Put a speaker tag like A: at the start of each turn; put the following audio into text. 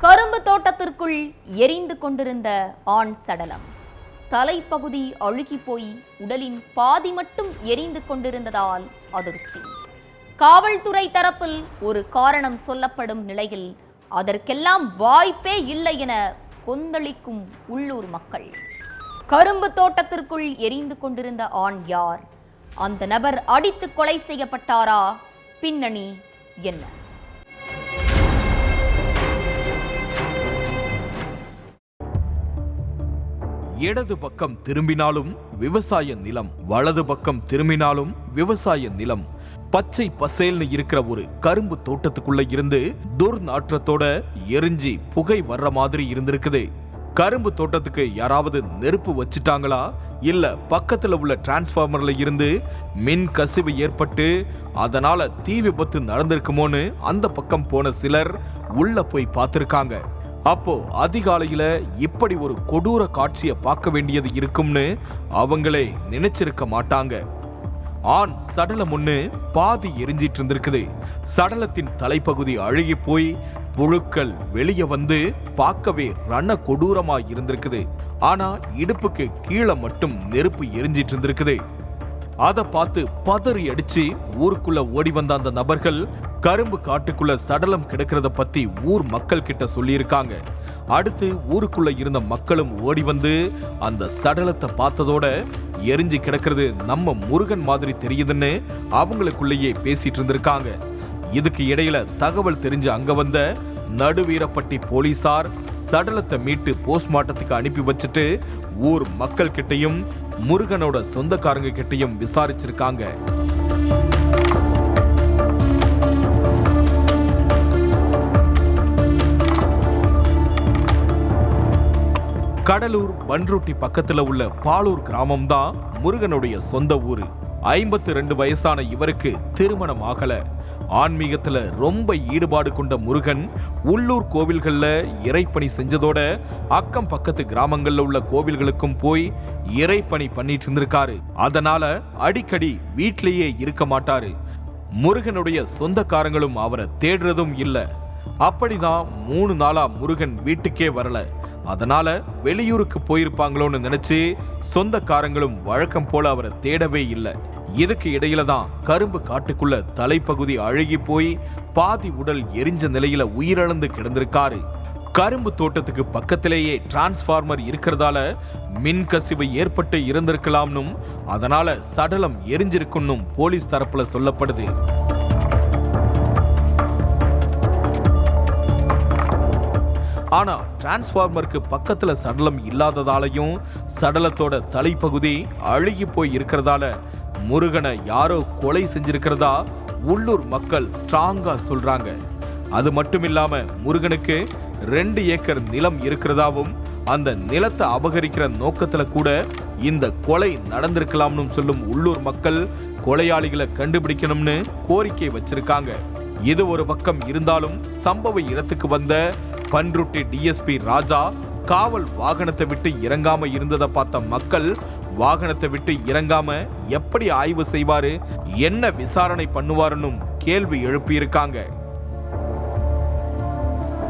A: கரும்பு தோட்டத்திற்குள் எரிந்து கொண்டிருந்த ஆண் சடலம். தலைப்பகுதி அழுகி போய் உடலின் பாதி மட்டும் எரிந்து கொண்டிருந்ததால் அதிர்ச்சி. காவல்துறை தரப்பில் ஒரு காரணம் சொல்லப்படும் நிலையில் அதற்கெல்லாம் வாய்ப்பே இல்லை என கொந்தளிக்கும் உள்ளூர் மக்கள். கரும்பு தோட்டத்திற்குள் எரிந்து கொண்டிருந்த ஆண் யார்? அந்த நபர் அடித்து கொலை செய்யப்பட்டாரா? பின்னணி என்ன?
B: இடது பக்கம் திரும்பினாலும் விவசாய நிலம், வலது பக்கம் திரும்பினாலும் விவசாய நிலம். பச்சை பசேல்னு இருக்கிற ஒரு கரும்பு தோட்டத்துக்குள்ள இருந்து துர்நாற்றத்தோட எரிஞ்சி புகை வர்ற மாதிரி இருந்திருக்குது. கரும்பு தோட்டத்துக்கு யாராவது நெருப்பு வச்சுட்டாங்களா, இல்ல பக்கத்துல உள்ள டிரான்ஸ்ஃபார்மர்ல இருந்து மின் கசிவு ஏற்பட்டு அதனால தீ விபத்து நடந்திருக்குமோன்னு அந்த பக்கம் போன சிலர் உள்ள போய் பார்த்திருக்காங்க. அப்போ அதிகாலையில இப்படி ஒரு கொடூர காட்சியை பார்க்க வேண்டியது இருக்கும்னு அவங்களே நினைச்சிருக்க மாட்டாங்க. ஆண் சடலம் ஒண்ணு பாதி எரிஞ்சிட்டு இருந்திருக்குது. சடலத்தின் தலைப்பகுதி அழுகி போய் புழுக்கள் வெளியே வந்து பார்க்கவே ரண கொடூரமா இருந்திருக்குது. ஆனா இடுப்புக்கு கீழே மட்டும் நெருப்பு எரிஞ்சிட்டு இருந்திருக்குது. அதை பார்த்து பதறி அடிச்சு ஊருக்குள்ள ஓடி வந்த அந்த நபர்கள் கரும்பு காட்டுக்குள்ள சடலம் கிடக்கிறத பத்தி ஊர் மக்கள் கிட்ட சொல்லியிருக்காங்க. அடுத்து ஊருக்குள்ள இருந்த மக்களும் ஓடி வந்து அந்த சடலத்தை பார்த்ததோட எரிஞ்சு கிடக்கிறது நம்ம முருகன் மாதிரி தெரியுதுன்னு அவங்களுக்குள்ளேயே பேசிட்டு இருந்திருக்காங்க. இதுக்கு இடையில தகவல் தெரிஞ்சு அங்க வந்த நடுவீரப்பட்டி போலீசார் சடலத்தை மீட்டு போஸ்ட்மார்ட்டத்துக்கு அனுப்பி வச்சுட்டு ஊர் மக்கள் கிட்டையும் முருகனோட சொந்தக்காரங்க கிட்டையும் விசாரிச்சிருக்காங்க. கடலூர் பன்ருட்டி பக்கத்துல உள்ள பாலூர் கிராமம் தான் முருகனுடைய சொந்த ஊரு. 52 வயசான இவருக்கு திருமணம் ஆகல. ஆன்மீகத்துல ரொம்ப ஈடுபாடு கொண்ட முருகன் உள்ளூர் கோவில்கள்ல இறைப்பணி செஞ்சதோட அக்கம் பக்கத்து கிராமங்கள்ல உள்ள கோவில்களுக்கும் போய் இறைப்பணி பண்ணிட்டு இருந்திருக்காரு. அதனால அடிக்கடி வீட்டிலேயே இருக்க மாட்டாரு. முருகனுடைய சொந்தக்காரங்களும் அவரை தேடுறதும் இல்ல. அப்படிதான் 3 நாளா முருகன் வீட்டுக்கே வரல. அதனால வெளியூருக்கு போயிருப்பாங்களோன்னு நினைச்சு சொந்தக்காரங்களும் வழக்கம் போல அவரை தேடவே இல்லை. இதுக்கு இடையில தான் கரும்பு காட்டுக்குள்ள தலைப்பகுதி அழுகி போய் பாதி உடல் எரிஞ்ச நிலையில உயிரிழந்து கிடந்திருக்காரு. கரும்பு தோட்டத்துக்கு பக்கத்திலேயே டிரான்ஸ்ஃபார்மர் இருக்கிறதால மின் கசிவு ஏற்பட்டு இருந்திருக்கலாம்னும் அதனால சடலம் எரிஞ்சிருக்குன்னும் போலீஸ் தரப்புல சொல்லப்படுது. ஆனா டிரான்ஸ்ஃபார்மருக்கு பக்கத்துல சடலம் இல்லாததாலையும் சடலத்தோட தலைப்பகுதி அழுகி போய் இருக்கிறதால முருகனை யாரோ கொலை செஞ்சிருக்கிறதா உள்ளூர் மக்கள் ஸ்ட்ராங்கா சொல்றாங்க. அது மட்டும் இல்லாம முருகனுக்கு 2 ஏக்கர் நிலம் இருக்கிறதாவும் அந்த நிலத்தை அபகரிக்கிற நோக்கத்துல கூட இந்த கொலை நடந்திருக்கலாம்னு சொல்லும் உள்ளூர் மக்கள் கொலையாளிகளை கண்டுபிடிக்கணும்னு கோரிக்கை வச்சிருக்காங்க. இது ஒரு பக்கம் இருந்தாலும் சம்பவ இடத்துக்கு வந்த பன்ருட்டி டிஎஸ்பி ராஜா காவல் வாகனத்தை விட்டு இறங்காம இருந்ததை பார்த்த மக்கள் வாகனத்தை விட்டு இறங்காம எப்படி ஆய்வு செய்வாரு, என்ன விசாரணை பண்ணுவாருன்னு கேள்வி எழுப்பியிருக்காங்க.